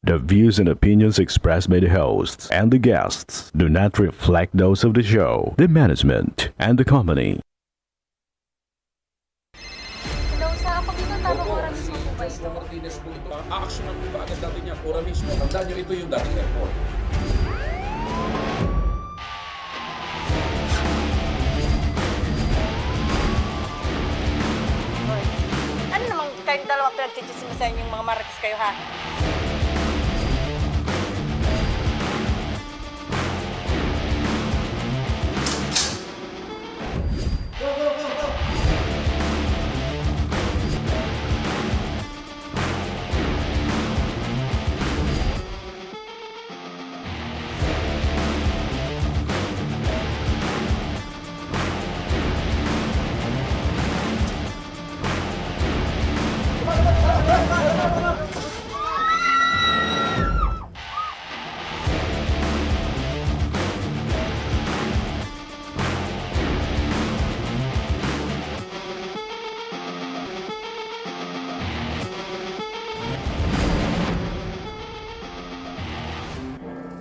The views and opinions expressed by the hosts and the guests do not reflect those of the show, the management, and the company. Hello, sa ako dito tamang Opo, oras si mo po ba Jessica ito? Martinez po ito. A-actionan po ba agad natin niya? Pura mismo. Tandaan niyo, ito yung dating airport. Hoy, ano namang kayong dalawa pinagchichismisan yung mga marites kayo, ha?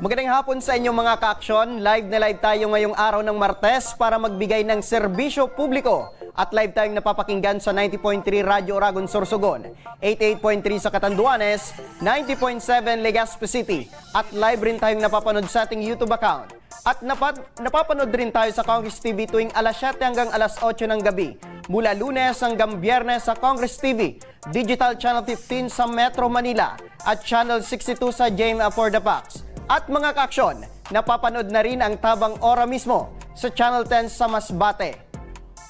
Magandang hapon sa inyong mga ka-aksyon. Live na live tayo ngayong araw ng Martes para magbigay ng serbisyo publiko. At live tayong napapakinggan sa 90.3 Radyo Oragon, Sorsogon, 88.3 sa Catanduanes, 90.7 Legazpi City. At live rin tayong napapanood sa ating YouTube account. At napapanood rin tayo sa Congress TV tuwing alas 7 hanggang alas 8 ng gabi. Mula Lunes hanggang Biyernes sa Congress TV, Digital Channel 15 sa Metro Manila at Channel 62 sa JMA for the Pax. At mga ka-aksyon, napapanood na rin ang Tabang Ora mismo sa Channel 10 sa Masbate.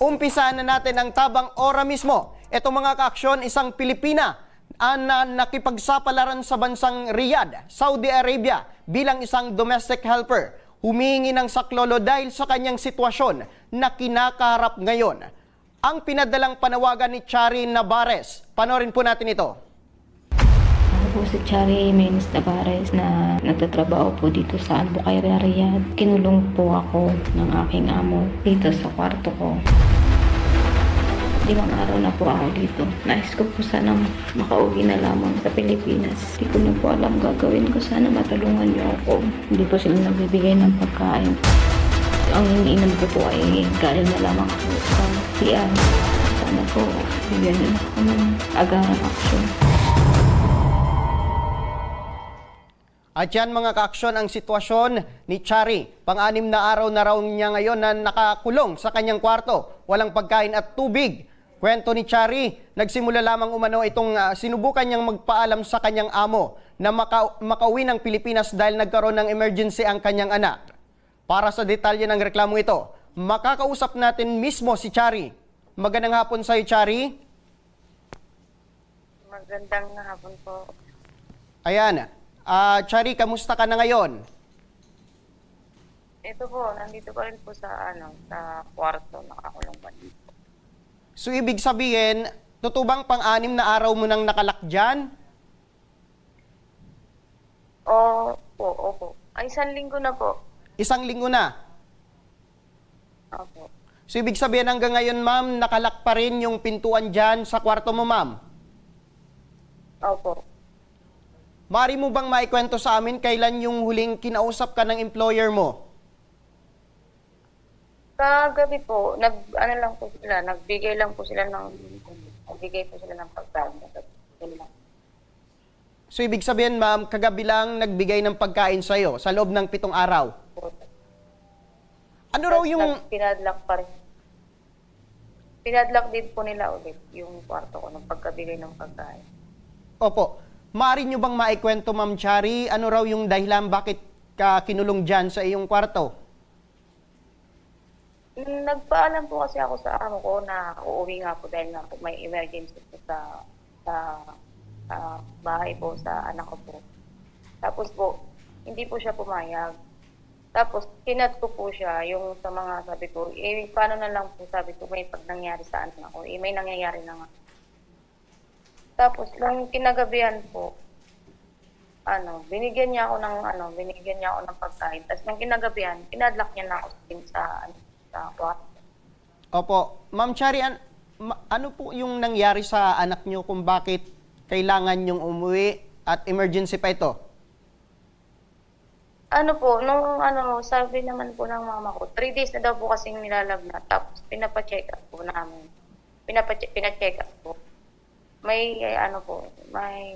Umpisaan na natin ang Tabang Ora mismo. Ito mga ka-aksyon, isang Pilipina na nakipagsapalaran sa bansang Riyadh, Saudi Arabia bilang isang domestic helper. Humihingi ng saklolo dahil sa kanyang sitwasyon na kinakaharap ngayon. Ang pinadalang panawagan ni Chari Navarez. Panorin po natin ito. Ako po si Chari Menes Navarez na nagtatrabaho po dito sa Albuquerque, Riyadh. Kinulong po ako ng aking amo dito sa kwarto ko. 5 araw na po ako dito. Nais ko po sana makauwi na lamang sa Pilipinas. Hindi ko na po alam gagawin ko. Sana matulungan niyo ako. Hindi po sila nagbibigay ng pagkain. Ang iniinom ko po ay galing na lamang ako sa CR. Sana po bigyan niyo ako ng agarang aksyon. At yan mga ka-aksyon ang sitwasyon ni Chari. Pang-anim na araw na raw niya ngayon na nakakulong sa kanyang kwarto. Walang pagkain at tubig. Kwento ni Chari, nagsimula lamang umano itong sinubukan niyang magpaalam sa kanyang amo na makauwi ng Pilipinas dahil nagkaroon ng emergency ang kanyang anak. Para sa detalye ng reklamo ito, makakausap natin mismo si Chari. Magandang hapon sa iyo, Chari. Magandang hapon po. Ayan. Chari, kamusta ka na ngayon? Ito po, nandito pa rin po sa sa kwarto, nakakulong pa dito. So, ibig sabihin, totoo bang pang-anim na araw mo nang nakalak dyan? Opo. Ay, 1 linggo na po. 1 linggo na. Opo. So, ibig sabihin hanggang ngayon, ma'am, nakalak pa rin yung pintuan dyan sa kwarto mo, ma'am? Opo. Maaari mo bang maikwento sa amin kailan yung huling kinausap ka ng employer mo? Kagabi po, nagbigay lang po sila ng pagkain. Yun lang. So, ibig sabihin, ma'am, kagabi lang nagbigay ng pagkain sa'yo sa loob ng 7 araw. Ano raw yung... Pinadlock pa rin. Pinadlock din po nila ulit yung kwarto ko ng pagkabigay ng pagkain. Opo. Maaari nyo bang maikwento, Ma'am Chari, ano raw yung dahilan bakit ka kinulong dyan sa iyong kwarto? Nagpaalam po kasi ako sa amo ko na uuwi nga po dahil nga po may emergency po sa bahay po sa anak ko po. Tapos po, hindi po siya pumayag. Tapos, kinat ko po siya yung sa mga sabi ko, paano na lang po sabi ko, may pag nangyari sa anak ko, may nangyayari na nga. Tapos, nung kinagabihan po, binigyan niya ako ng pagkain. Tapos, nung kinagabihan, kinadlock niya na ako sa kwarto. Opo. Ma'am Chari, ano po yung nangyari sa anak niyo kung bakit kailangan niyong umuwi at emergency pa ito? Ano po, nung ano, sabi naman po ng mama ko, 3 days na daw po kasing nilalagnat. Tapos pinapacheck up po namin. Pinacheck up po. May ano po, may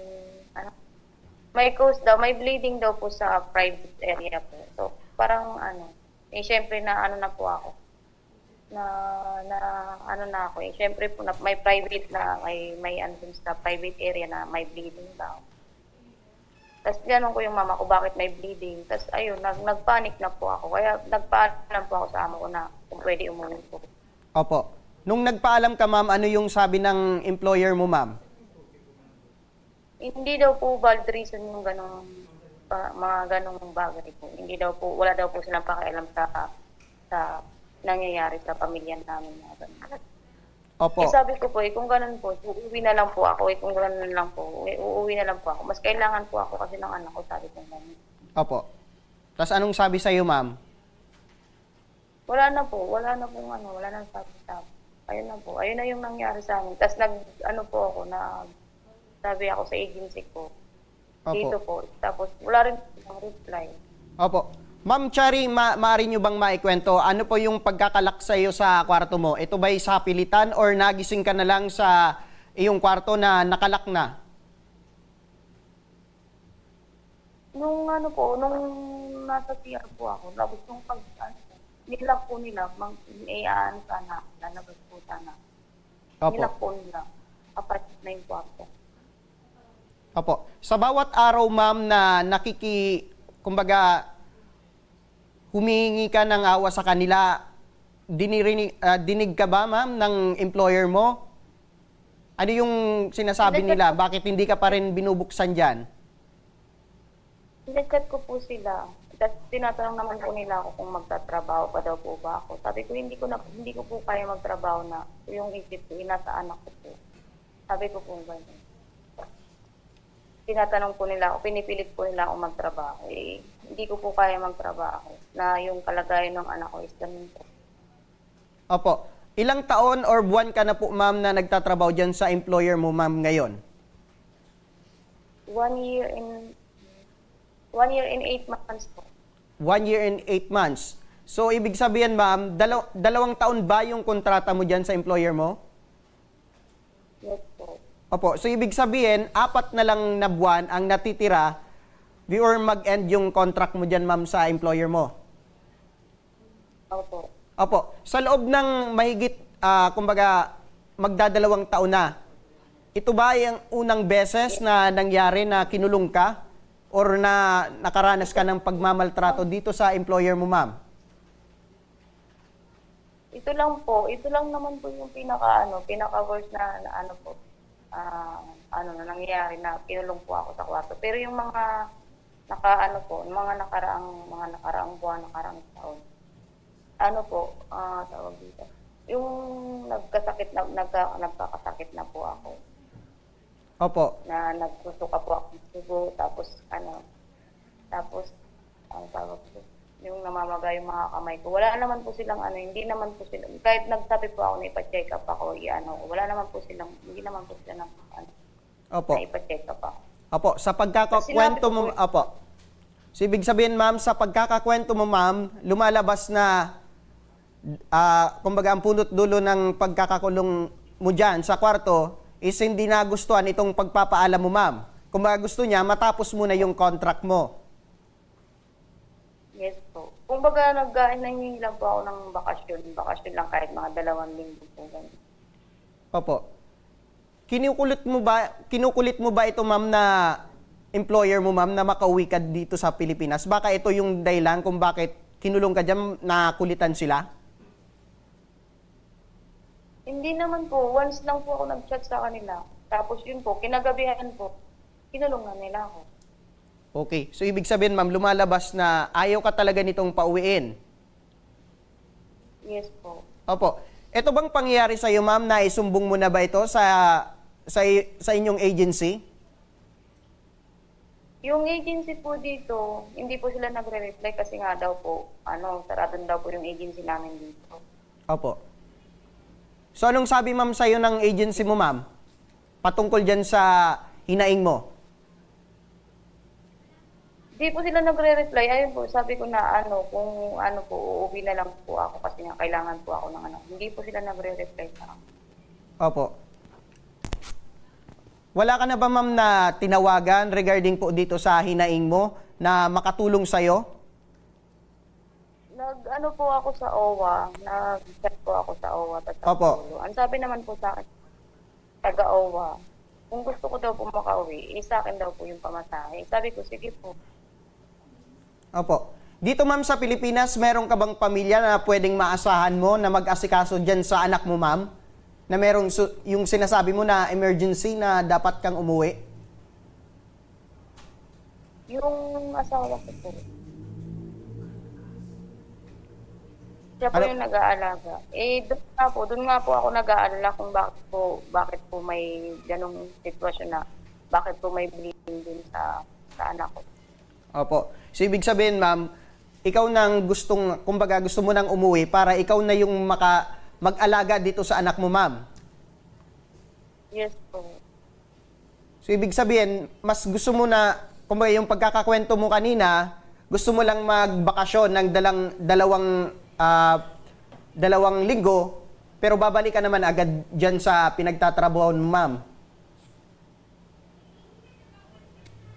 cause daw, may bleeding daw po sa private area po. So, parang ano, syempre na ano na po ako. Na ano na ako syempre po na may private na may ano dun sa private area na may bleeding daw. Tapos ganun ko yung mama ko, bakit may bleeding. Tapos ayun, nagpanic na po ako. Kaya nagpaalam po ako sa amo ko na kung pwede umuwi po. Opo. Nung nagpaalam ka, ma'am, ano yung sabi ng employer mo, ma'am? Hindi daw po valid reason yung ganong, mga ganong bagay po. Hindi daw po, wala daw po silang pakialam sa nangyayari sa pamilya namin. Opo. Eh, sabi ko po, kung ganun po, uuwi na lang po ako. Kung ganun lang po, uuwi na lang po ako. Mas kailangan po ako kasi ng anak ko, sabi ko ganun. Opo. Tapos anong sabi sa'yo, ma'am? Wala na po ano, wala na sabi. Ayun na po, ayun na yung nangyari sa amin. Tapos sabi ako sa agency ko, Opo. dito po. Tapos wala rin po reply. Opo. Ma'am Chari, maaari nyo bang maikwento, ano po yung pagkakalak sa iyo sa kwarto mo? Ito ba'y sa pilitan or nagising ka na lang sa iyong kwarto na nakalak na? Nung nasa CR po ako, labos nung nilak po nila, iyaan sana, lalabas po sana. Opo. Nilak po nila, apat na yung kwarto. Opo. Sa bawat araw, ma'am, na kumbaga, humingi ka ng awa sa kanila, dinig ka ba, ma'am, ng employer mo? Ano yung sinasabi nila? Bakit hindi ka pa rin binubuksan dyan? Sinachat ko po sila. Tapos tinatanong naman po nila ako kung magtatrabaho pa daw po ba ako. Sabi ko, hindi ko po kaya magtrabaho na yung isip ko, nasa anak ko po. Sabi ko po ganyan. Tinatanong po nila ako, pinipilit po nila ako magtrabaho. Eh, hindi ko po kaya magtrabaho na yung kalagayan ng anak ko is ganun po. Opo. Ilang taon or buwan ka na po, ma'am, na nagtatrabaho dyan sa employer mo, ma'am, ngayon? 1 year and 8 months po. 1 year and 8 months. So, ibig sabihin, ma'am, 2 taon ba yung kontrata mo dyan sa employer mo? Yes po. Opo. So, ibig sabihin, 4 na lang na buwan ang natitira before mag-end yung contract mo dyan, ma'am, sa employer mo. Opo. Opo. Sa loob ng mahigit, kumbaga, magdadalawang taon na, ito ba yung unang beses na nangyari na kinulong ka? Or na nakaranas ka ng pagmamaltrato dito sa employer mo, ma'am? Ito lang naman po yung pinaka-worst na na nangyayari na kinulong po ako sa kwarto. Pero yung mga nakaraang buwan, nakaraang taon, tawag dito. Yung nagkakasakit na po ako. Opo. Na nagsusuka po ako ng sugo, tapos tawag ko, yung namamaga yung mga kamay ko. Wala naman po silang hindi naman po sila, kahit nagsabi po ako na ipa-check up ako, wala naman po silang, hindi naman po sila Opo. na ipa-check up ako. Opo, sa pagkakakwento mo, opo. So, ibig sabihin, ma'am, sa pagkakakwento mo, ma'am, lumalabas na, kumbaga, ang punot dulo ng pagkakakulong mo dyan sa kwarto is hindi nagustuhan itong pagpapaalam mo, ma'am. Kumbaga, gusto niya, matapos muna yung contract mo. Yes po. Kumbaga, naghahingi lang po ako ng bakasyon. Bakasyon lang kahit mga 2 linggo po. Opo. Kinukulit mo ba ito, ma'am, na employer mo, ma'am, na makauwi ka dito sa Pilipinas? Baka ito yung dahilan kung bakit kinulong ka dyan, nakulitan sila? Hindi naman po. Once lang po ako nag-chat sa kanila. Tapos yun po, kinagabihan po, kinulong na nila ako. Okay. So, ibig sabihin, ma'am, lumalabas na ayaw ka talaga nitong pauwiin. Yes po. Opo. Ito bang pangyayari sa iyo, ma'am, na isumbong mo na ba ito sa inyong agency? Yung agency po dito, hindi po sila nagre-reply kasi nga daw po, sarado daw po yung agency namin dito. Opo. So, anong sabi, ma'am, sa iyo ng agency mo, ma'am? Patungkol dyan sa hinaing mo? Di po sila nagre-reply. Ayun po, sabi ko na kung po, uuwi na lang po ako kasi nga kailangan po ako ng anak. Hindi po sila nagre-reply sa akin. Opo. Wala ka na ba ma'am na tinawagan regarding po dito sa hinaing mo na makatulong sa'yo? Po ako sa OWA, nag-chat po ako sa OWA. Opo. Ang sabi naman po sa akin, taga-OWA, kung gusto ko daw po makauwi, sa akin daw po yung pamasahe. Sabi ko, sige po. Opo. Dito ma'am sa Pilipinas, meron ka bang pamilya na pwedeng maasahan mo na mag-asikaso dyan sa anak mo ma'am? Na merong yung sinasabi mo na emergency na dapat kang umuwi? Yung asawa ko po. Siya po Ano? yung nag-aalaga. Doon nga po ako nag-aalala kung bakit po may ganong sitwasyon na bakit po may bleeding din sa anak ko. Opo. So, ibig sabihin, ma'am, ikaw nang kumbaga gusto mo nang umuwi para ikaw na yung mag-alaga dito sa anak mo, ma'am. Yes po. So, ibig sabihin, mas gusto mo na, kumbaga yung pagkakakwento mo kanina, gusto mo lang magbakasyon ng dalawang linggo, pero babalik ka naman agad dyan sa pinagtatrabaho mo, ma'am.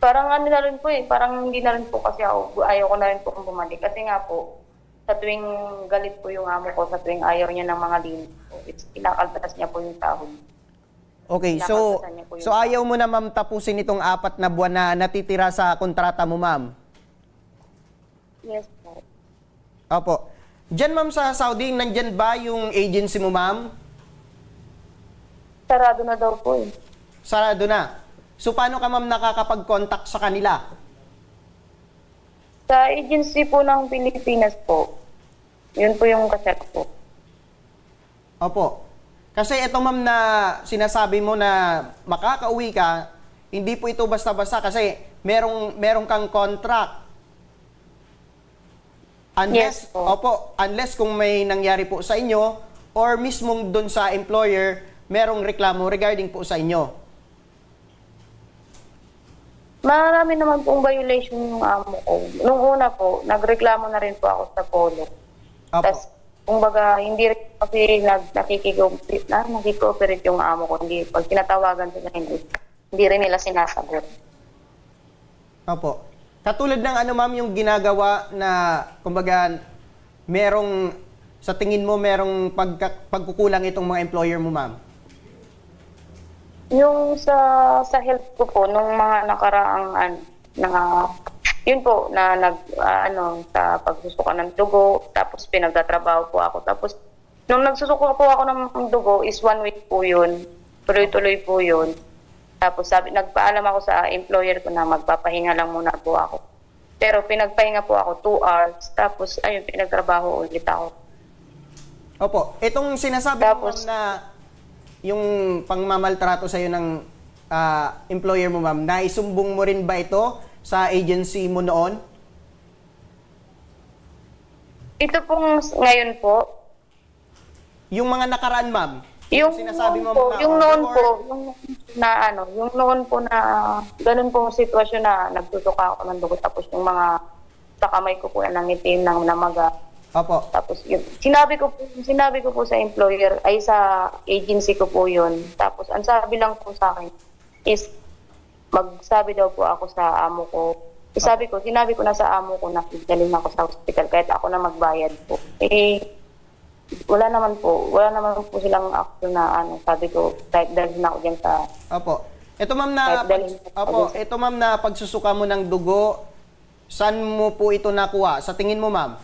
Parang na rin po parang hindi na rin po kasi ayaw ko na rin po kung bumalik. Kasi nga po, sa tuwing galit po yung amo ko, sa tuwing ayaw niya ng mga linis po, kinakaltas niya po yung sahod. Okay, so ayaw mo na, ma'am, tapusin itong 4 na buwan na natitira sa kontrata mo, ma'am? Yes po. Opo. Diyan, ma'am, sa Saudi, nandyan ba yung agency mo, ma'am? Sarado na daw po eh. Sarado na. So, paano ka, ma'am, nakakapag-contact sa kanila? Sa agency po ng Pilipinas po, yun po yung kaset po. Opo. Kasi ito, ma'am, na sinasabi mo na makakauwi ka, hindi po ito basta-basta kasi merong kang contract. Unless, Yes po. opo, unless kung may nangyari po sa inyo or mismong doon sa employer, merong reklamo regarding po sa inyo. Marami naman pong violation yung amo ko. Nung una po, nagreklamo na rin po ako sa polo. Opo. Tapos, kumbaga, hindi rin kasi nakikooperate yung amo ko. Hindi, pag tinatawagan sila, hindi rin nila sinasagot. Opo. Katulad ng ma'am, yung ginagawa na, kumbaga, sa tingin mo, merong pagkukulang itong mga employer mo, ma'am? Yung sa health ko po, nung mga nakaraang, yun po, sa pagsusuka ng dugo, tapos pinagtatrabaho po ako. Tapos, nung nagsusuka po ako ng dugo, is 1 week po yun. Tuloy-tuloy po yun. Tapos nagpaalam ako sa employer ko na magpapahinga lang muna po ako. Pero pinagpahinga po ako 2 hours. Tapos, ayun, pinagtrabaho ulit ako. Opo. Itong sinasabi mo, ma'am, na yung pangmamaltrato sa'yo ng employer mo, ma'am, naisumbong mo rin ba ito sa agency mo noon? Ito pong ngayon po, Yung mga nakaraan, ma'am? yung sinasabi mo, po, ma'am, yung noon or- po, yung noon po na ganun pong sitwasyon na nagtutuka ako ng dugo, tapos yung mga sa kamay ko po na nangitim ng namaga. Opo. Tapos yun, sinabi ko po sa employer, ay sa agency ko po yun. Tapos ang sabi lang po sa akin is magsabi daw po ako sa amo ko. Sinabi ko na sa amo ko na dalhin ako sa hospital kahit ako na magbayad po. Wala naman po silang action na sabi ko, kahit dalhin ako dyan sa... Opo. Ito, ma'am, na ito, ma'am, na pagsusuka mo ng dugo, saan mo po ito nakuha? Sa tingin mo, ma'am?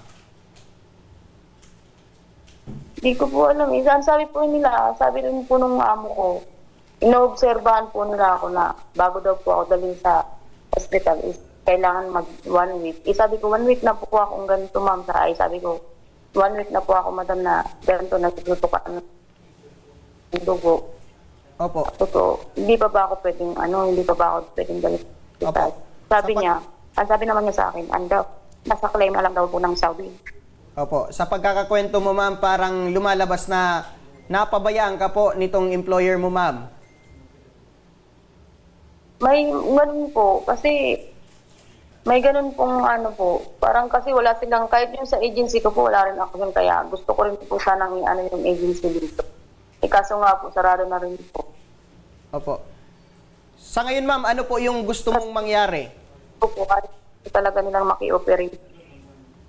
Hindi ko po alam. Sabi po nila, sabi rin po nung amo ko, inoobserbahan po nila ako na bago daw po ako dalhin sa hospital is kailangan mag 1 week. Sabi ko, 1 week na po akong ganito, ma'am. Sabi ko, 1 week na po ako, madam, na ganito nagtutukan ng dugo. Opo. So, hindi pa ba ako pwedeng dalhin sa hospital? Sabi naman niya sa akin, nasa claim na lang daw po ng Saudi. Opo. Sa pagkakakwento mo, ma'am, parang lumalabas na napabayaan ka po nitong employer mo, ma'am. May ganun po, kasi May ganun pong ano po, parang kasi wala silang, kahit yung sa agency ko po, wala rin ako yun, kaya gusto ko rin po sanang i-ano yung agency dito. Kaso nga po, sarado na rin po. Opo. Sa ngayon, ma'am, ano po yung gusto mong mangyari? Gusto po, kahit talaga nilang maki-operate.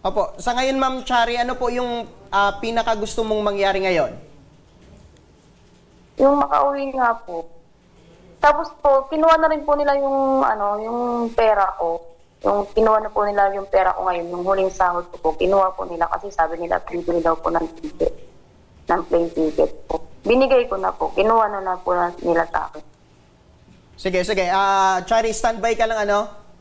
Opo. Sa ngayon, ma'am Chari, ano po yung pinaka gusto mong mangyari ngayon? Yung makauwi nga po. Tapos po, kinuha na rin po nila yung, yung pera ko. Yung kinuha na po nila yung pera ko ngayon, yung huling sahod ko po, kinuha po nila kasi sabi nila, bibili daw po ng ticket, ng plane ticket po. Binigay ko na po, kinuha na po nila sa akin. Sige. Chari, standby ka lang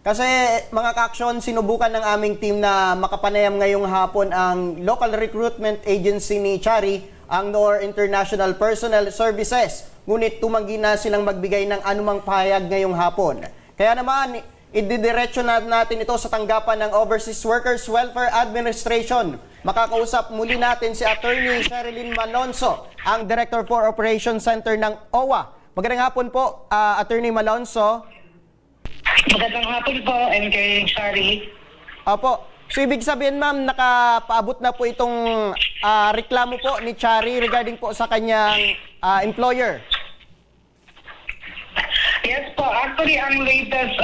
Kasi mga ka-aksyon, sinubukan ng aming team na makapanayam ngayong hapon ang local recruitment agency ni Chari, ang NOR International Personnel Services. Ngunit tumanggi na silang magbigay ng anumang pahayag ngayong hapon. Kaya naman, ididiretso na natin ito sa tanggapan ng Overseas Workers Welfare Administration. Makakausap muli natin si Attorney Sherilyn Malonzo, ang Director for Operations Center ng OWA. Magandang hapon po, Attorney Malonzo. Magandang hapon po, MK Shari. Opo. So ibig sabihin, ma'am, nakapaabot na po itong reklamo po ni Chari regarding po sa kanyang employer. Yes po, actually ang latest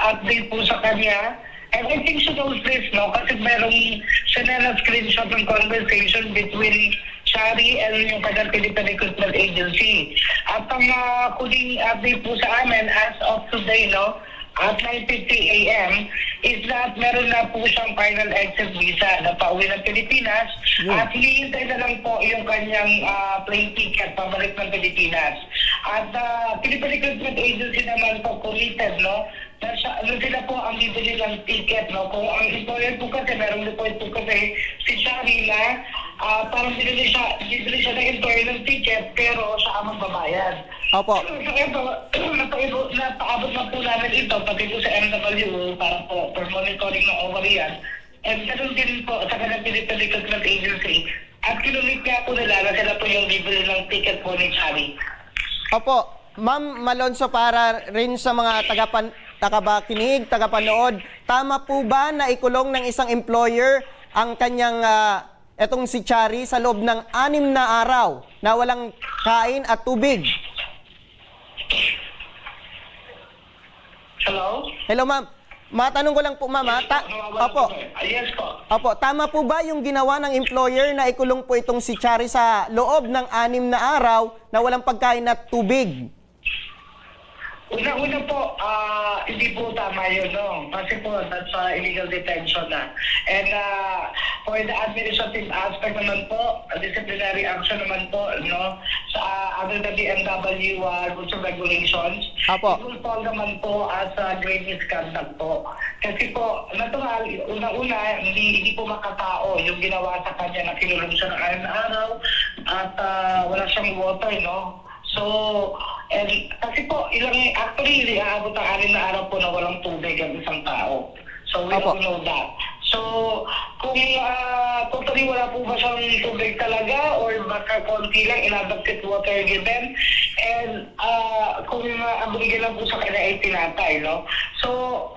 update po sa kanya, and I think she knows this, no? Kasi merong sinena screenshot ng conversation between Shari and yung kanyang Philippine Recruitment Agency. At ang huling update po sa amin as of today, no? At 9:50 a.m. is that meron na po siyang final exit visa na pauwi ng Pilipinas at hihintay na lang po yung kanyang plane ticket pabalik ng Pilipinas. At Philippine Recruitment Agency naman po committed, no? Sila po ang bibili ng ticket, no? Kung ang employer po kasi, merong report po kasi si Shari na parang bibili siya ng employer ng ticket pero siya ang magbabayad. Opo. So ito, napaabot na po namin ito, pati po sa MW, para po for monitoring ng ovarian. And ganun din po sa kanyang Philippine Recruitment Agency. At kinulit nga po nila na sila po yung bibili ng ticket po ni Shari. Opo. Ma'am Malonzo, para rin sa mga tagapakinig, tagapanood, tama po ba na ikulong ng isang employer ang kanyang etong si Chari sa loob ng 6 na araw na walang kain at tubig? Hello? Hello, ma'am. Matanong ko lang po, ma'am. Opo. Yes po. Opo, tama po ba yung ginawa ng employer na ikulong po itong si Chari sa loob ng 6 na araw na walang pagkain at tubig? Una-una po, hindi po tama yun, no? Kasi po, that's illegal detention na. And for the administrative aspect naman po, disciplinary action naman po, no? Under the BMW rules and regulations, Apo. it will fall naman po as grave misconduct po. Kasi po, natural, una-una, hindi po makatao yung ginawa sa kanya na kinulong siya ng 6 na araw at wala siyang water, no? So, kasi po, actually, aabot ang 6 na araw po na walang tubig ang isang tao. So, we Opo. don't know that. So, kung totally wala po ba siyang tubig talaga or baka konti lang, inadapted water given, and kung ang binigyan lang po sa kanya ay tinatay, no? So,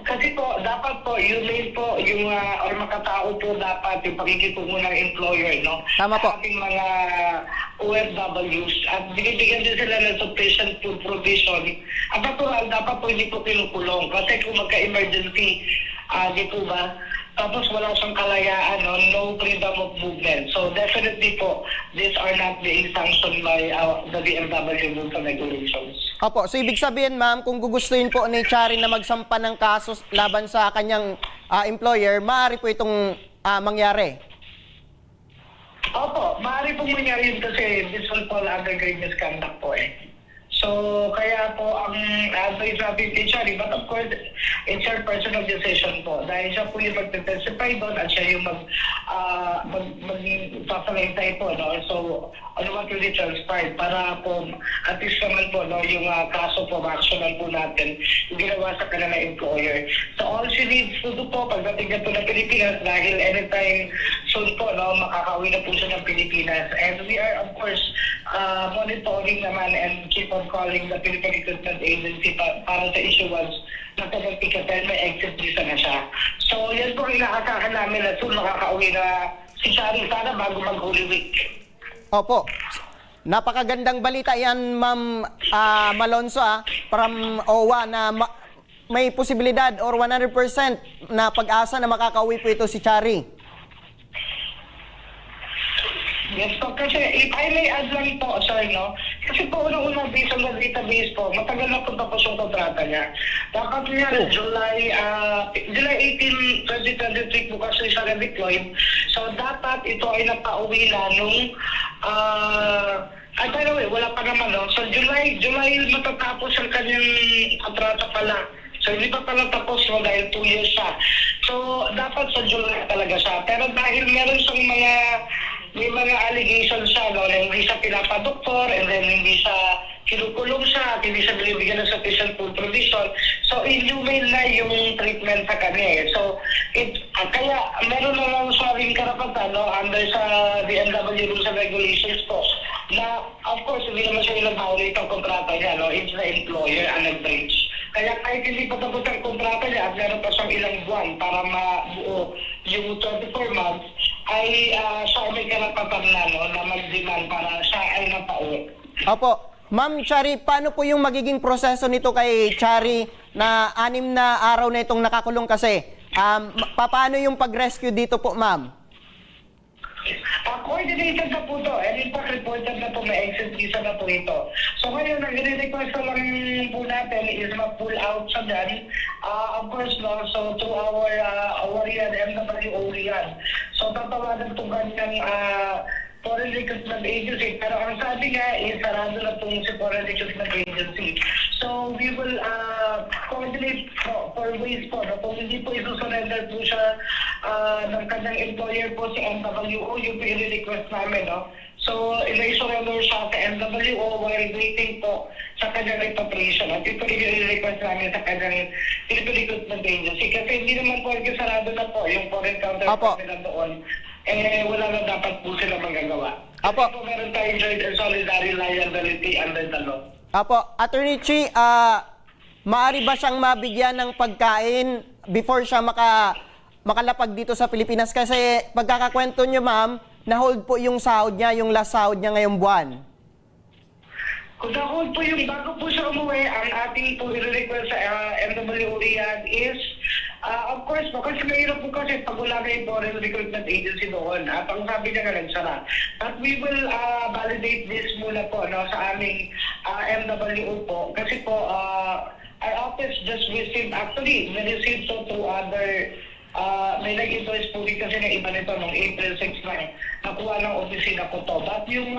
kasi po, dapat po, humane po, yung, or makatao po dapat yung pakikitungo ng employer, no? Tama po. Sa ating mga OFWs, at binibigyan din sila ng sufficient food provision. At natural, dapat po hindi po kinukulong. Kasi kung magka-emergency, di po ba? Tapos wala siyang kalayaan, no freedom of movement. So definitely po, these are not being sanctioned by the BMW rules and regulations. Opo, so ibig sabihin, ma'am, kung gugustuhin po ni Chari na magsampa ng kaso laban sa kanyang employer, maaari po itong mangyari. Opo, maaari pong mangyari yun kasi this will fall under grave misconduct po eh. So, kaya po ang advice natin kay Shari, but of course, it's her personal decision po. Dahil siya po yung mag-testify doon at siya yung mag-papalaysay po, no? So, on what really transpired para po, at least naman po, no, yung kaso po, actionan po natin, yung ginawa sa kanila employer. So, all she needs to do po, pagdating na po ng Pilipinas, dahil anytime soon po, no, makakauwi na po siya ng Pilipinas. And we are, of course, monitoring naman and keep on calling the Philippine Recruitment Agency para sa issuance ng kanyang ticket dahil may exit visa na siya. So yan po ang inaasahan namin na soon makakauwi na si Shari sana bago mag-Holy Week. Opo. Napakagandang balita yan, Ma'am Malonzo, from OWA na may posibilidad or 100% na pag-asa na makakauwi po ito si Chari. Yes po, kasi if I may add lang po, sir, no? Kasi po unang-unang based on the database po, matagal na po tapos yung kontrata niya. Dapat niya July 18, 2023 po kasi siya redeployed. So dapat ito ay napauwi na nung by the way, wala pa naman, no? So July matatapos ang kanyang kontrata pala. So hindi pa pala tapos, no, dahil 2 years siya. So dapat sa July talaga siya. Pero dahil meron siyang may mga allegations siya, no, na hindi siya pinapadoktor, and then hindi siya kinukulong siya, at hindi siya binibigyan ng sufficient full provision. So inhumane na yung treatment sa kanya. So kaya meron na lang siya rin karapatan, no, under sa DMW rules and regulations po, na of course hindi naman siya ilang-violate ang kontrata niya, no, it's the employer ang nag-breach. Kaya kahit hindi pa tapos ang kontrata niya at meron pa siyang ilang buwan para mabuo yung 24 months, ay siya may karapatan na, no, na mag-demand para siya ay napauwi. Opo. Ma'am Chari, paano po yung magiging proseso nito kay Chari na 6 na araw na itong nakakulong kasi? Paano yung pag-rescue dito po, ma'am? Coordinated na po ito. And in fact, reported na po, may exit visa na po ito. So ngayon, ang request na lang po natin is ma-pull out sa dyan. Of course, no, so to our Warrior MWO yan. So tatawagan po kanyang Foreign Recruitment Agency. Pero ang sabi nga, sarado na po si Foreign Recruitment Agency. So we will coordinate for ways po. No? Kung hindi po isusurrender po siya ng kanyang employer po si MWO, yung request namin. No? So ina-surrender siya sa MWO while waiting po sa kanyang repatriation. At ito request namin sa kanyang Recruitment Agency. Kasi hindi naman po sarado na po yung foreign counterpart nila doon. Wala na dapat po sila magagawa. Apo. Kasi po meron tayong joint and solidary liability under the law. Apo, Attorney Chi, maaari ba siyang mabigyan ng pagkain before siya makalapag dito sa Pilipinas? Kasi pagkakakwento niyo, ma'am, na-hold po yung sahod niya, yung last sahod niya ngayong buwan. Kung na-hold po yung bago po siya umuwi, ang ating po i-request sa MWO Riyadh is of course po, kasi mahirap po kasi pag wala na yung Foreign Recruitment Agency doon. At ang sabi niya nga nagsara. But we will validate this muna po, no, sa aming MWO po. Kasi po, our office just received, actually, na-received to through other, may nag-invoice po din kasi ng iba nito noong April 6 na nakuha ng opisina ko to. But yung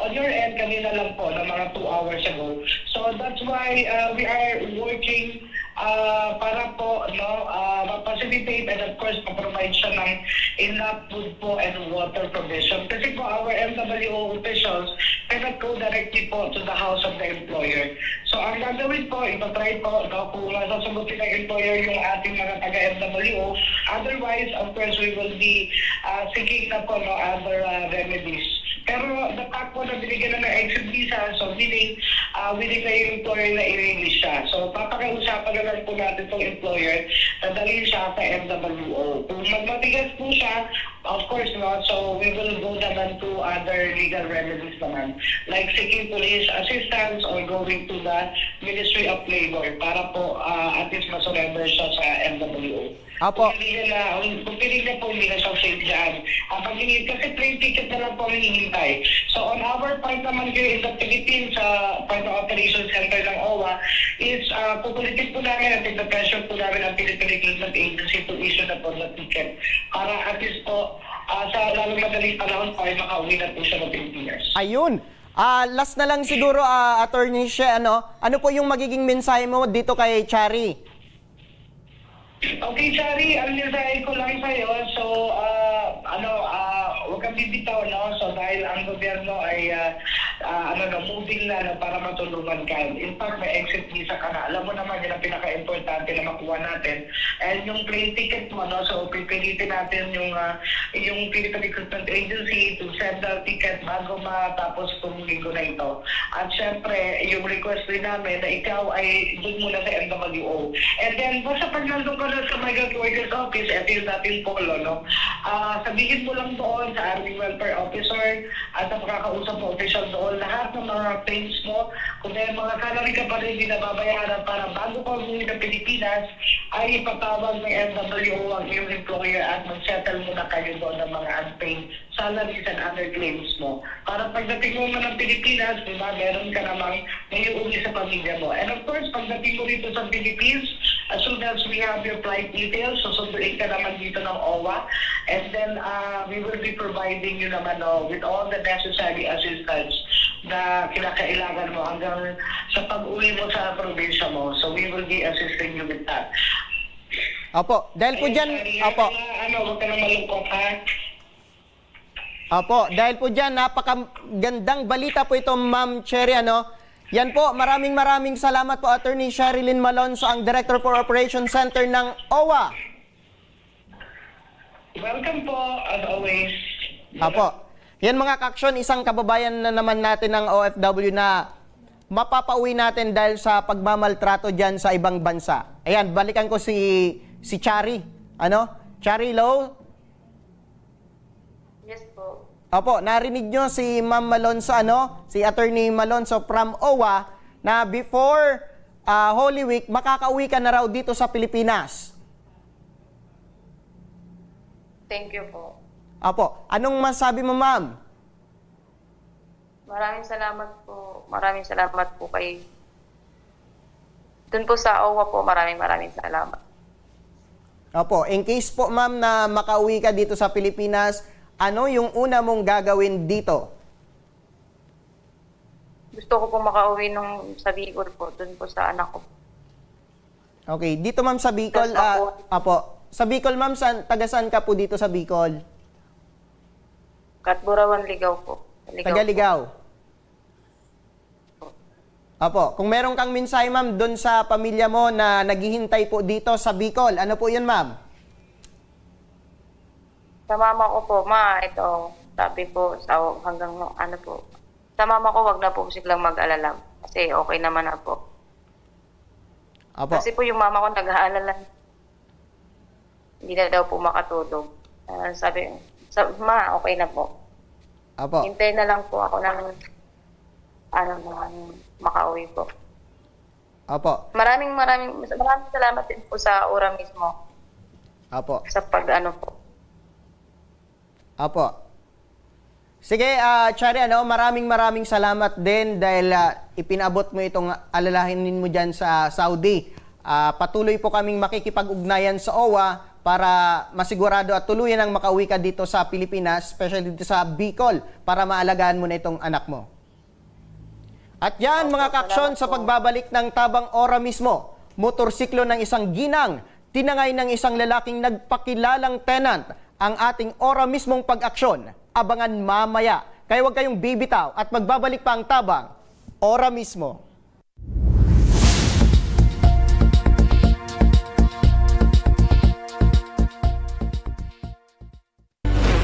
on your end, kanina lang po, na mga 2 hours ago. So that's why we are working para po, no, ma-facilitate and of course ma-provide siya ng enough food po and water provision. Kasi po our MWO officials cannot go directly po to the house of the employer. So ang gagawin po, ipatry po, no, kung sasagutin ng employer yung ating mga taga-MWO. Otherwise, of course, we will be seeking na po, no, other remedies. Pero the fact po na binigyan na ng exit visa, so meaning willing na yung employer na i-release siya. So papakiusapan na lang po natin itong employer na dalhin siya sa MWO. Kung magmatigas po siya, of course, no, so we will go naman to other legal remedies naman, like seeking police assistance or going to the Ministry of Labor para po at least masurrender siya sa MWO. Apo. Kung piling na po, hindi na siya safe dyan. Kasi plane ticket na lang po ang hinihintay. So on our part naman here in the Philippines, sa part of Operations Center ng OWA, is pupulitin po namin at the-pressure po namin ang Philippine Recruitment Agency to issue na po the ticket. Para at least po, sa lalong madaling panahon po ay makauwi na po siya ng Pilipinas. Ayun. Last na lang siguro, Attorney She, ano po yung magiging mensahe mo dito kay Chari? Okay, Chari, ang mensahe ko lang sa'yo, so, huwag kang bibitaw, no? So dahil ang gobyerno ay moving na para matulungan ka. In fact, may exit visa ka na. Alam mo naman yun ang pinaka-importante na makuha natin. And yung plane ticket mo, no? So pipilitin natin yung Philippine Recruitment Agency to send the ticket bago matapos itong linggo na ito. At syempre, yung request din namin na ikaw ay doon muna sa MWO. And then, basta pag nandun ka na sa Migrant Workers Office, ito yung dating polo, no? Sabihin mo lang doon sa Army Welfare Officer at sa makakausap mo official doon, lahat ng mga claims mo, kung may mga salary ka pa rin binababayaran para bago ka umuwi ng Pilipinas, ay ipatawag ng MWO ang iyong employer at mag-settle mo na kayo doon ng mga unpaid salaries and other claims mo. Para pagdating mo ng Pilipinas, diba, meron ka namang naiuwi sa pamilya mo. And of course, pagdating mo rito sa Philippines, as soon as we have your flight details, susunduin ka naman dito ng OWA, and then we will be providing you naman with all the necessary assistance na kinakailangan mo hanggang sa pag-uwi mo sa probinsya mo. So we will be assisting you with that. Opo, dahil po dyan, opo. Huwag ka na malungkot, ha? Opo, dahil po dyan, napakagandang balita po ito, Ma'am Cherry, ano? Yan po, maraming salamat po, Attorney Sherilyn Malonzo, ang Director for Operations Center ng OWA. Welcome po, as always. Opo. Yan mga kaksyon, isang kababayan na naman natin ng OFW na mapapauwi natin dahil sa pagmamaltrato dyan sa ibang bansa. Ayan, balikan ko si Chari. Ano? Chari Low? Yes po. Opo, narinig nyo si Ma'am Malonzo, ano? Si Attorney Malonzo from OWA na before Holy Week, makakauwi ka na raw dito sa Pilipinas. Thank you po. Opo, anong masabi mo, Ma'am? Maraming salamat po. Maraming salamat po kay... Doon po sa OWA po, maraming salamat. Opo, in case po, Ma'am, na makauwi ka dito sa Pilipinas, ano yung una mong gagawin dito? Gusto ko po makauwi sa Bicol po, doon po sa anak ko. Okay, dito ma'am sa Bicol, apo. Sa Bicol ma'am, taga saan ka po dito sa Bicol? Katburawan, Ligaw po. Taga Ligaw. Apo, kung meron kang mensahe ma'am doon sa pamilya mo na naghihintay po dito sa Bicol, ano po yun ma'am? Sa mama ko po, ito, sabi po, hanggang ano po. Sa mama ko, wag na po silang mag-alala. Kasi okay naman na po. Apo. Kasi po yung mama ko nag-aalala. Hindi na daw po makatulog. Sabi, ma, okay na po. Apo. Hintay na lang po ako ng makauwi po. Apo. Maraming salamat din po sa ura mismo. Apo. Sa po. Apo. Sige, Chari, maraming salamat din dahil ipinabot mo itong alalahanin mo dyan sa Saudi. Patuloy po kaming makikipag-ugnayan sa OWA para masigurado at tuluyan ang makauwi ka dito sa Pilipinas, especially dito sa Bicol, para maalagaan mo na itong anak mo. At yan, mga kaksyon, sa pagbabalik ng Tabang Ora mismo, motorsiklo ng isang ginang, tinangay ng isang lalaking nagpakilalang tenant, ang ating Ora mismong pag-aksyon. Abangan mamaya. Kaya huwag kayong bibitaw at magbabalik pa ang Tabang Ora mismo.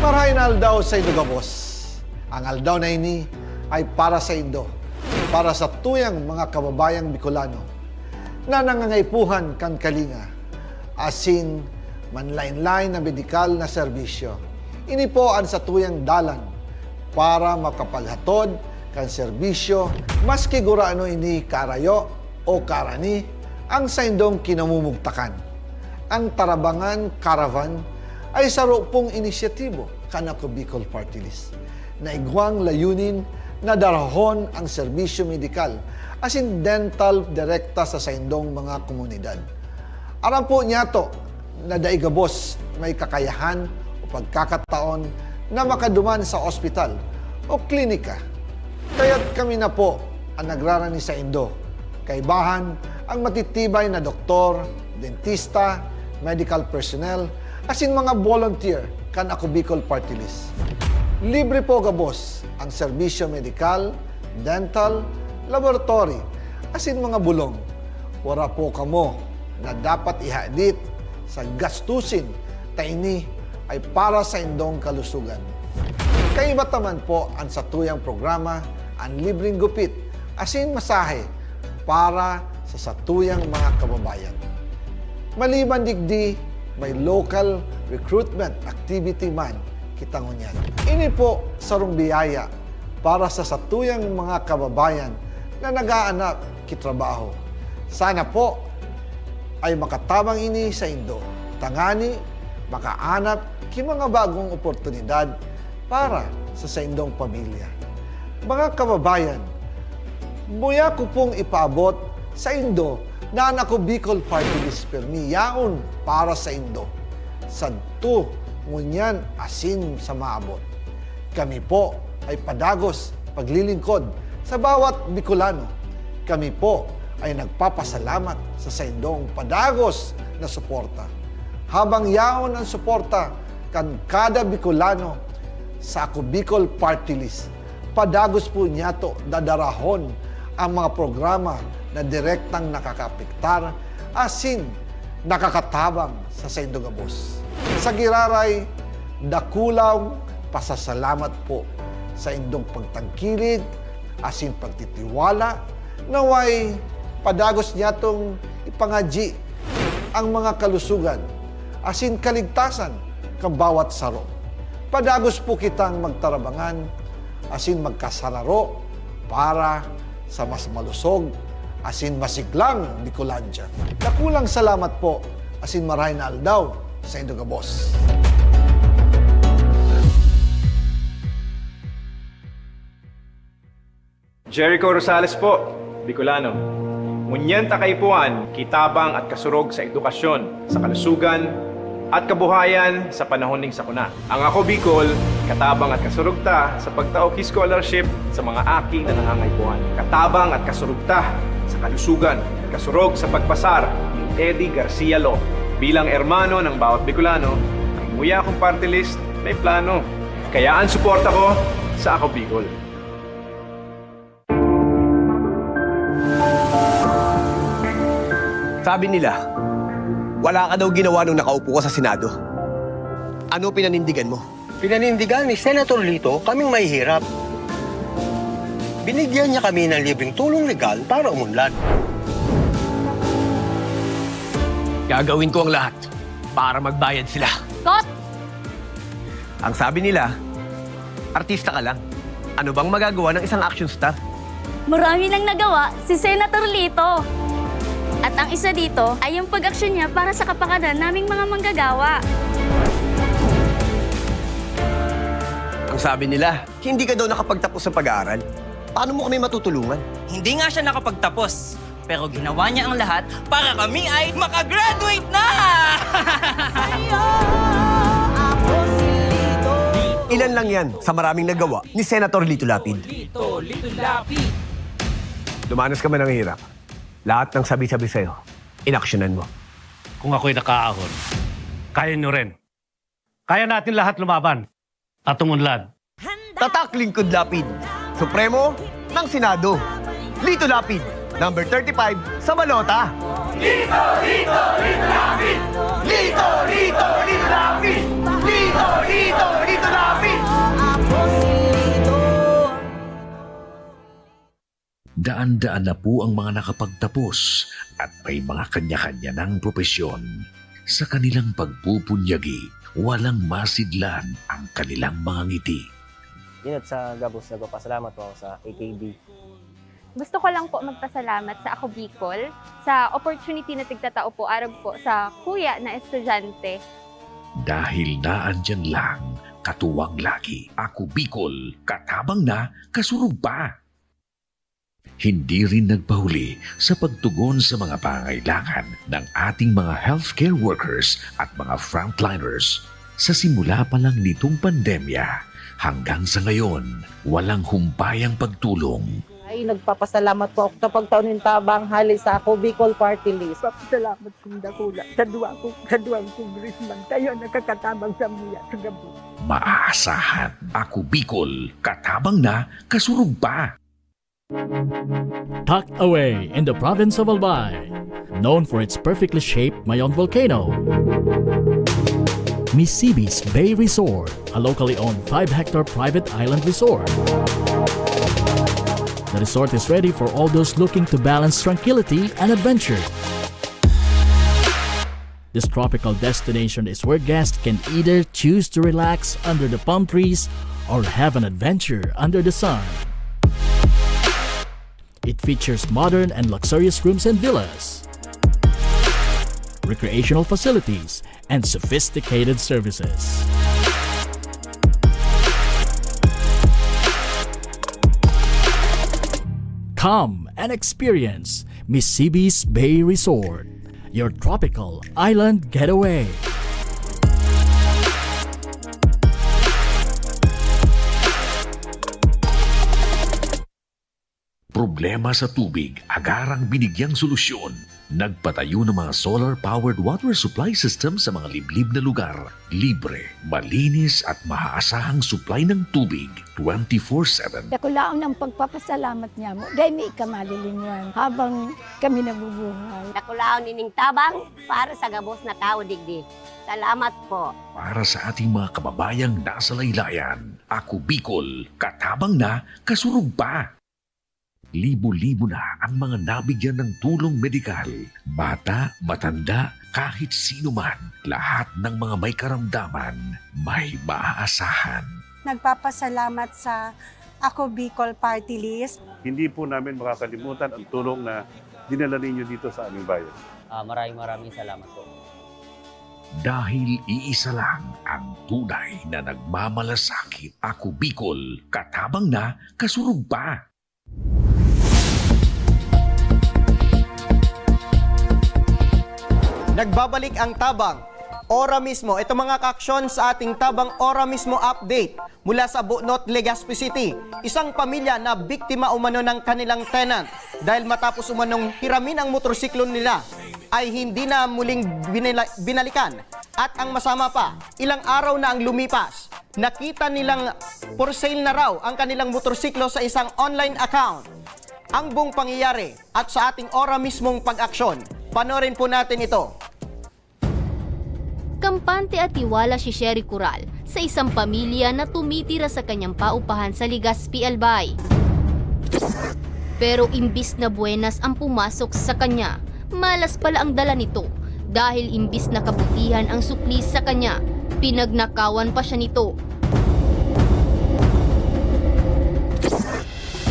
Marahin aldaw sa Idugabos. Ang aldaw na ini ay para sa Indo, para sa tuyang mga kababayang Bicolano na nangangaipuhan kan kalinga, asin manlain-lain na medikal na serbisyo. Ini po ang sa tuyang dalan para makapaghatod kan serbisyo maski guraano ini karayo o karani ang sa indong kinamumugtakan. Ang Tarabangan Caravan ay sarupong inisyatibo kanako Bicol Party List na igwang layunin na darahon ang serbisyo medikal asin dental direkta sa saindong mga komunidad. Aram po niya to na daigabos may kakayahan o pagkakataon na makaduman sa ospital o klinika. Kaya't kami na po ang nagrarani sa Indo. Kaibahan ang matitibay na doktor, dentista, medical personnel, asin mga volunteer kan ako Bicol Party List. Libre po gabos ang serbisyo medikal, dental, laboratory, asin mga bulong. Wala po kamo na dapat ihadit sa gastusin taini ay para sa indong kalusugan. Kaiba taman po ang satuyang programa ang libreng gupit asin masahe para sa satuyang mga kababayan. Maliban digdi, may local recruitment activity man kitangunyan. Ini po sarong biyaya para sa satuyang mga kababayan na nag-aanap kitrabaho. Sana po ay makatabang ini sa Indo. Tangani, makaanap ki mga bagong oportunidad para sa indong pamilya. Mga kababayan, buya ko pong ipaabot sa Indo na ako Bicol Party List Permi yaon para sa Indo. Sadto ngunyan asin sa maabot. Kami po ay padagos paglilingkod sa bawat Bicolano. Kami po ay nagpapasalamat sa saindong padagos na suporta. Habang yaon ang suporta kan kada Bicolano sa ako Bicol Party List, padagos po niya to dadarahon ang mga programa na direktang nakakapiktar asin nakakatabang sa saindong gabos. Sa giraray, dakulaw pasasalamat po sa indong pagtangkilig asin pagtitiwala naway padagos niya tong ipangaji ang mga kalusugan asin kaligtasan kang bawat saro. Padagos po kitang magtarabangan asin magkasararo para sa mas malusog asin masiglang Bicolandia. Dakulang salamat po asin maray na aldaw sa indong gabos. Jericho Rosales po, Bicolano. Ngunyan takaypuan, kitabang at kasurog sa edukasyon, sa kalusugan, at kabuhayan sa panahon ning sakuna. Ang ako Bicol, katabang at kasurog ta sa pagtao ki scholarship sa mga aki na nangangaypuan. Katabang at kasurog ta sa kalusugan, kasurog sa pagpasar ni Eddie Garcia Law. Bilang ermano ng bawat Bicolano, ang muya kong party list may plano. Kaya ang suporta ko sa ako Bicol. Sabi nila, wala ka daw ginawa nung nakaupo ka sa Senado. Ano pinanindigan mo? Pinanindigan ni Senator Lito kaming mahihirap. Binigyan niya kami ng libreng tulong legal para umunlad. Gagawin ko ang lahat para magbayad sila. Got! Ang sabi nila, artista ka lang. Ano bang magagawa ng isang action star? Marami nang nagawa si Senator Lito. At ang isa dito ay yung pag-aksyon niya para sa kapakanan naming mga manggagawa. Ang sabi nila, hindi ka daw nakapagtapos sa pag-aaral. Paano mo kami matutulungan? Hindi nga siya nakapagtapos, pero ginawa niya ang lahat para kami ay makagraduate na! Ilan lang yan sa maraming nagawa ni Senator Lito Lapid. Lito Lapid! Dumanas ka man ng hirap. Lahat ng sabi-sabi sa'yo, inaksyonan mo. Kung ako'y nakaahon, kaya nyo rin. Kaya natin lahat lumaban at umunlad. Tatak Lingkod Lapid, Supremo ng Senado. Lito Lapid, number 35 sa balota. Lito! Lito! Lito Lapid! Lito! Lito! Lito Lapid! Lito! Lito! Lito Lapid! Daan-daan na po ang mga nakapagtapos at may mga kanya-kanya ng propesyon. Sa kanilang pagpupunyagi, walang masidlan ang kanilang mga ngiti. Inat sa Gabos, nagpapasalamat po ako sa AKB. Gusto ko lang po magpasalamat sa Ako Bicol sa opportunity na tigtatao po araw po sa kuya na estudyante. Dahil naandyan lang, katuwang lagi, Ako Bicol, katabang na, kasurog pa. Hindi rin nagpahuli sa pagtugon sa mga pangailangan ng ating mga healthcare workers at mga frontliners. Sa simula pa lang nitong pandemya, hanggang sa ngayon, walang humpayang pagtulong. ay nagpapasalamat po ako sa pagtaon ng tabang hali sa ako Bicol Party List. Salamat kong dakula sa duwang congressman. Kayo nakakatabang sa mga sa Gabos. Maaasahan. Ako Bicol, katabang na, kasurug pa. Tucked away in the province of Albay, known for its perfectly shaped Mayon volcano, Misibis Bay Resort, a locally owned 5-hectare private island resort. The resort is ready for all those looking to balance tranquility and adventure. This tropical destination is where guests can either choose to relax under the palm trees or have an adventure under the sun. It features modern and luxurious rooms and villas, recreational facilities, and sophisticated services. Come and experience Misibis Bay Resort, your tropical island getaway. Problema sa tubig, agarang binigyang solusyon. Nagpatayo ng mga solar-powered water supply system sa mga liblib na lugar. Libre, malinis at maaasahang supply ng tubig 24/7. Dakulaon ang pagpapasalamat niya mo. Dahil may ikamalilinwan habang kami nabubuhay. Dakulaon nining tabang para sa gabos na tao digdi. Salamat po. Para sa ating mga kababayang nasa laylayan, ako Bicol, katabang na, kasurug pa. Libo-libo na ang mga nabigyan ng tulong medikal. Bata, matanda, kahit sino man, lahat ng mga may karamdaman, may maaasahan. Nagpapasalamat sa Ako Bicol Party List. Hindi po namin makakalimutan ang tulong na dinala ninyo dito sa aming bayan. Maraming salamat po. Dahil iisa lang ang tunay na nagmamalasakit. Ako Bicol, katabang na, kasurug pa. Nagbabalik ang tabang. Ora mismo, ito mga kaaksyon sa ating tabang ora mismo update mula sa Buonot, Legazpi City. Isang pamilya na biktima umano ng kanilang tenant dahil matapos umanong hiramin ang motorsiklo nila ay hindi na muling binalikan. At ang masama pa, ilang araw na ang lumipas, nakita nilang for sale na raw ang kanilang motorsiklo sa isang online account. Ang buong pangyayari at sa ating ora mismong pag-aksyon, panoorin po natin ito. Kampante at tiwala si Sherry Coral sa isang pamilya na tumitira sa kanyang paupahan sa Legazpi, Albay. Pero imbis na buenas ang pumasok sa kanya, malas pala ang dala nito dahil imbis na kabutihan ang sukli sa kanya, pinagnakawan pa siya nito.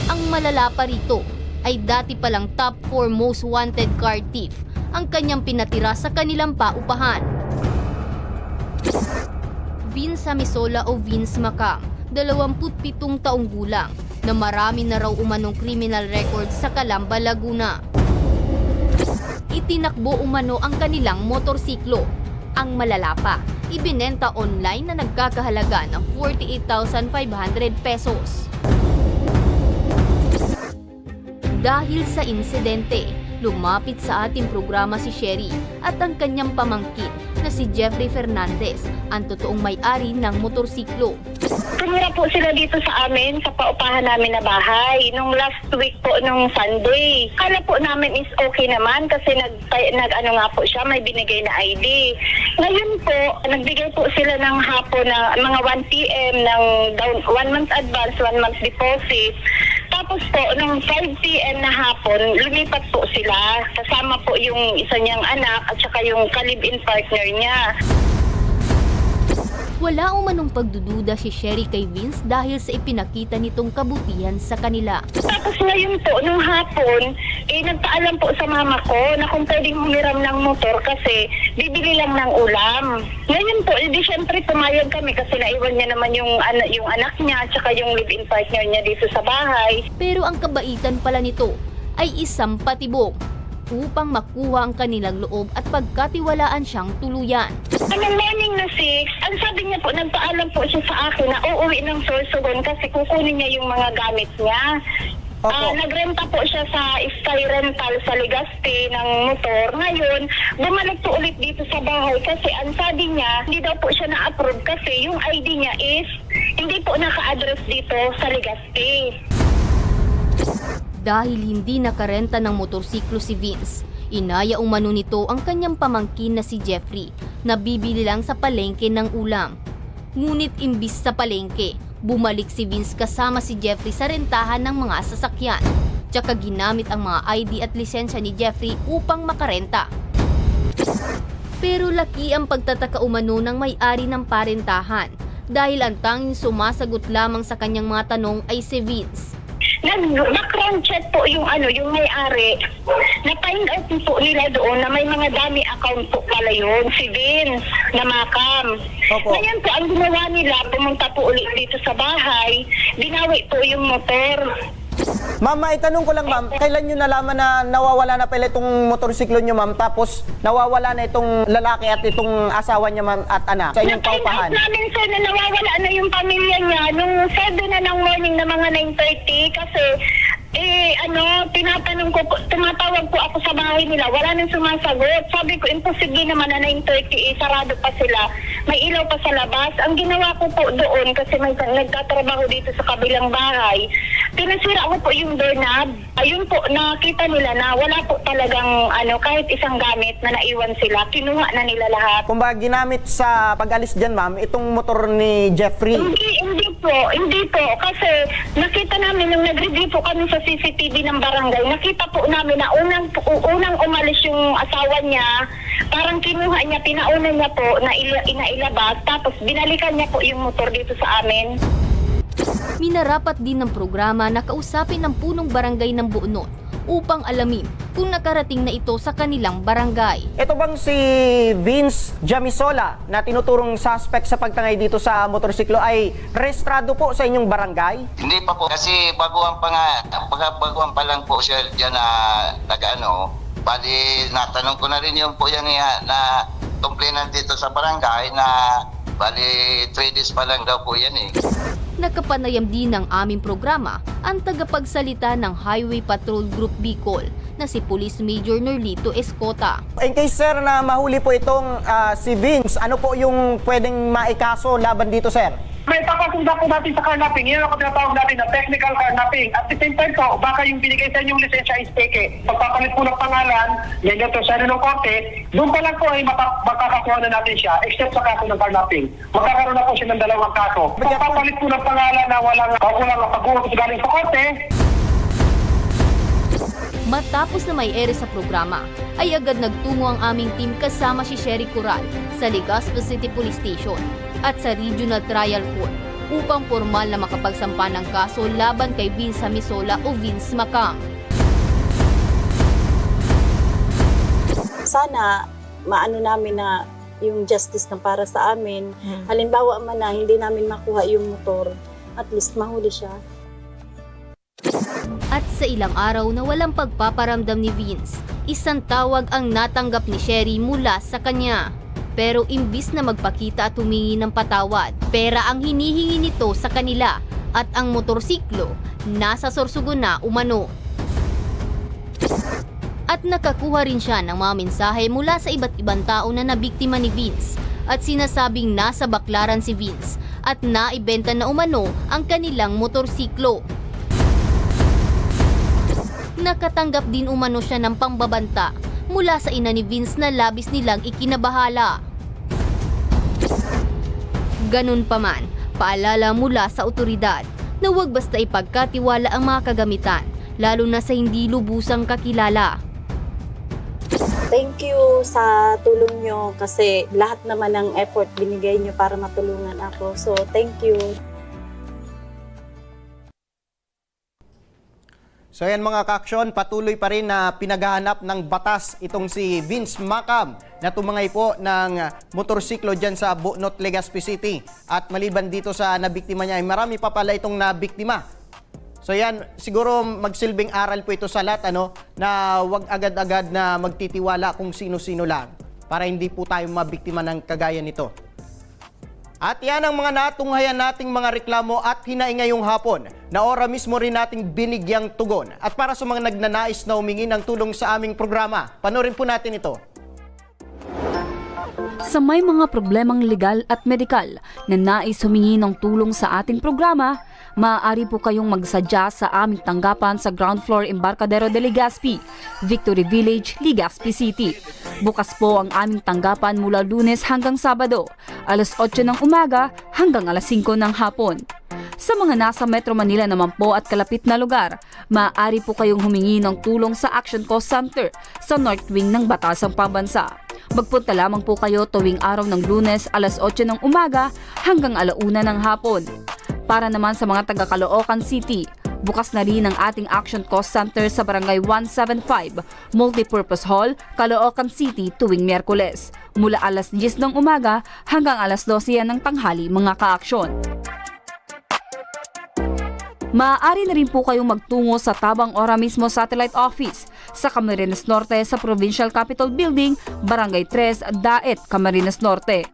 Ang malala pa rito ay dati palang top 4 most wanted car thief ang kanyang pinatira sa kanilang paupahan. Vince Amisola o Vince Macam, 27 taong gulang, na marami na raw umanong criminal record sa Calamba, Laguna. Itinakbo umano ang kanilang motorsiklo. Ang malala pa, ibinenta online na nagkakahalaga ng 48,500 pesos. Dahil sa insidente, lumapit sa ating programa si Sherry at ang kanyang pamangkin na si Jeffrey Fernandez, ang totoong may-ari ng motorsiklo. Tumira po sila dito sa amin, sa paupahan namin na bahay, nung last week po, nung Sunday. Kala po namin is okay naman kasi nag-ano nga po siya, may binigay na ID. Ngayon po, nagbigay po sila ng hapon na mga 1 p.m. ng 1 month advance, 1 month deposit. Tapos po, nung 5 p.m. na hapon, lumipat po sila. Kasama po yung isa niyang anak at saka yung ka-live-in partner niya. Wala umanong pagdududa si Sherry kay Vince dahil sa ipinakita nitong kabutihan sa kanila. Tapos ngayon po, nung hapon, nagpaalam po sa mama ko na kung pwedeng humiram ng motor kasi bibili lang ng ulam. Ngayon po, di syempre pumayag kami kasi naiwan niya naman yung anak niya at saka yung live-in partner niya dito sa bahay. Pero ang kabaitan pala nito ay isang patibong upang makuha ang kanilang loob at pagkatiwalaan siyang tuluyan. Anong morning na 6, ang sabi niya po, nagpaalam po siya sa akin na uuwi ng Sorsogon kasi kukunin niya yung mga gamit niya. Nagrenta po siya sa Sky Rental sa Legazpi ng motor. Ngayon, bumalik po ulit dito sa bahay kasi ang sabi niya, hindi daw po siya na-approve kasi yung ID niya is hindi po naka-address dito sa Legazpi. Dahil hindi nakarenta ng motorsiklo si Vince, inaya umano nito ang kanyang pamangkin na si Jeffrey na bibili lang sa palengke ng ulam. Ngunit imbis sa palengke, bumalik si Vince kasama si Jeffrey sa rentahan ng mga sasakyan. Tsaka ginamit ang mga ID at lisensya ni Jeffrey upang makarenta. Pero laki ang pagtataka umano ng may-ari ng parentahan dahil ang tanging sumasagot lamang sa kanyang mga tanong ay si Vince. Nag-background check po yung may-ari. Na-find out po nila doon na may mga dummy account po pala yun, si Vince na Macam. Ngayon po, ang ginawa nila, pumunta po ulit dito sa bahay, binawi po yung motor. Ma'am, maitanong ko lang ma'am, kailan nyo nalaman na nawawala na pala itong motorsiklo nyo ma'am, tapos nawawala na itong lalaki at itong asawa niya ma'am at anak sa inyong paupahan? Namin sir na nawawala na yung pamilya niya nung 7 na ng morning na mga 9:30 kasi tumatawag po ako sa bahay nila, wala nang sumasagot. Sabi ko, imposible naman na 9:30, sarado pa sila. May ilaw pa sa labas. Ang ginawa ko po doon, kasi may nagtatrabaho dito sa kabilang bahay, pinasira ko po yung doorknob. Ayun po, nakita nila na wala po talagang kahit isang gamit na naiwan sila. Kinuha na nila lahat. Kung ba ginamit sa pag-alis dyan ma'am, itong motor ni Jeffrey? Hindi po. Kasi nakita namin nung nag-review po kami sa CCTV ng barangay, nakita po namin na unang umalis yung asawa niya, parang kinuha niya, pinauna niya po na inailabas, tapos binalikan niya po yung motor dito sa amin. Minarapat din ng programa na kausapin ng punong barangay ng Buonot upang alamin kung nakarating na ito sa kanilang barangay. Ito bang si Vince Jamisola na tinuturong suspect sa pagtangay dito sa motorsiklo ay rehistrado po sa inyong barangay? Hindi pa po kasi baguhan pa lang po siya diyan na bali natanong ko na rin yung po yan na complainant dito sa barangay na bali 3 days pa lang daw po yan eh. Nakapanayam din ng aming programa ang tagapagsalita ng Highway Patrol Group Bicol na si Police Major Norlito Escota. In case sir na mahuli po itong si Vince, ano po yung pwedeng maikaso laban dito sir? May papasunda po natin sa carnapping. Yan ang tinatawag natin na technical carnapping. At the same time po, baka yung binigay sa inyong lisensya is peke. Pagpapalit po ng pangalan, yan yung sa ng korte, doon pa lang po ay makakakuha na natin siya, except sa kaso ng carnapping. Magkakaroon na po siya ng 2 kaso. Pagpapalit po ng pangalan na walang pag-utos galing sa korte. Matapos na may ere sa programa, ay agad nagtungo ang aming team kasama si Sherry Coral sa Legazpi City Police Station at sa Regional Trial Court upang formal na makapagsampa ng kaso laban kay Vince Jamisola o Vince Macam. Sana maano namin na yung justice na para sa amin. Halimbawa man na hindi namin makuha yung motor, at least mahuli siya. At sa ilang araw na walang pagpaparamdam ni Vince, isang tawag ang natanggap ni Sherry mula sa kanya. Pero imbis na magpakita at humingi ng patawad, pera ang hinihingi nito sa kanila at ang motorsiklo nasa Sorsogon na umano. At nakakuha rin siya ng mga mensahe mula sa iba't ibang tao na nabiktima ni Vince at sinasabing nasa Baklaran si Vince at naibenta na umano ang kanilang motorsiklo. Nakatanggap din umano siya ng pambabanta mula sa ina ni Vince na labis nilang ikinabahala. Ganun pa man, paalala mula sa otoridad na huwag basta ipagkatiwala ang mga kagamitan, lalo na sa hindi lubusang kakilala. Thank you sa tulong nyo kasi lahat naman ng effort binigay nyo para matulungan ako. So, thank you. So yan mga ka-aksyon, patuloy pa rin na pinaghahanap ng batas itong si Vince Macam na tumangay po ng motorsiklo dyan sa Buonot, Legazpi City. At maliban dito sa nabiktima niya, ay marami pa pala itong nabiktima. So yan, siguro magsilbing aral po ito sa lahat, na wag agad-agad na magtitiwala kung sino-sino lang para hindi po tayo mabiktima ng kagaya nito. At yan ang mga natunghayan nating mga reklamo at hinaing ngayong hapon na ora mismo rin nating binigyang tugon. At para sa mga nagnanais na humingi ng tulong sa aming programa, panoorin po natin ito. Sa may mga problemang legal at medikal na nais humingi ng tulong sa ating programa, maaari po kayong magsadya sa aming tanggapan sa ground floor Embarcadero de Legazpi, Victory Village, Legazpi City. Bukas po ang aming tanggapan mula Lunes hanggang Sabado, alas 8 ng umaga hanggang alas 5 ng hapon. Sa mga nasa Metro Manila naman po at kalapit na lugar, maaari po kayong humingi ng tulong sa Action Cost Center sa North Wing ng Batasang Pambansa. Magpunta lamang po kayo tuwing araw ng Lunes alas 8 ng umaga hanggang alauna ng hapon. Para naman sa mga taga Caloocan City, bukas na rin ang ating Action Cost Center sa Barangay 175, Multipurpose Hall, Caloocan City tuwing Miyerkules, mula alas 10 ng umaga hanggang alas 12 ng tanghali mga ka-aksyon. Maaari na rin po kayong magtungo sa Tabang Ora mismo Satellite Office sa Camarines Norte sa Provincial Capitol Building, Barangay 3, Daet, Camarines Norte.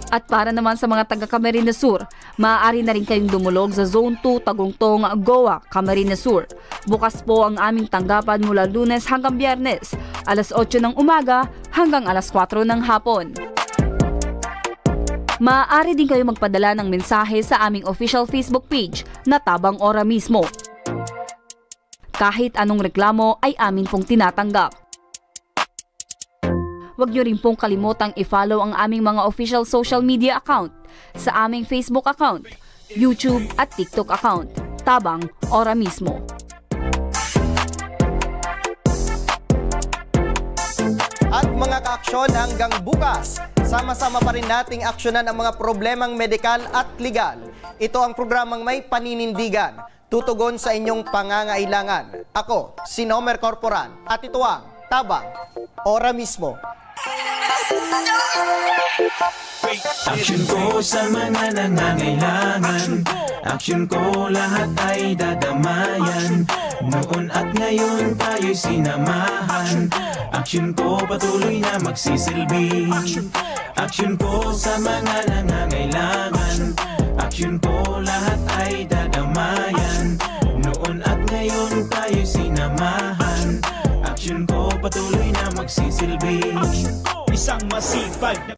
At para naman sa mga taga Camarines Sur, maaari na rin kayong dumulog sa Zone 2, Tagungtong, Goa, Camarines Sur. Bukas po ang aming tanggapan mula Lunes hanggang Biyernes, alas 8 ng umaga hanggang alas 4 ng hapon. Maaari din kayo magpadala ng mensahe sa aming official Facebook page na Tabang Ora mismo. Kahit anong reklamo ay amin pong tinatanggap. Huwag niyo rin pong kalimutang i-follow ang aming mga official social media account sa aming Facebook account, YouTube at TikTok account, Tabang Ora mismo. At mga ka-aksyon, hanggang bukas, sama-sama pa rin nating aksyonan ang mga problemang medikal at legal. Ito ang programang may paninindigan, tutugon sa inyong pangangailangan. Ako, si Nomer Corporan, at ito ang Tabang Ora mismo. Aksyon ko sa mga nangangailangan, aksyon ko lahat ay dadamayan. Noon at ngayon tayo'y sinamahan, aksyon ko patuloy na magsisilbi. Aksyon ko sa mga nangangailangan, aksyon ko lahat ay dadamayan. Noon at ngayon tayo'y sinamahan, aksyon ko patuloy na magsisilbi. Isang masipag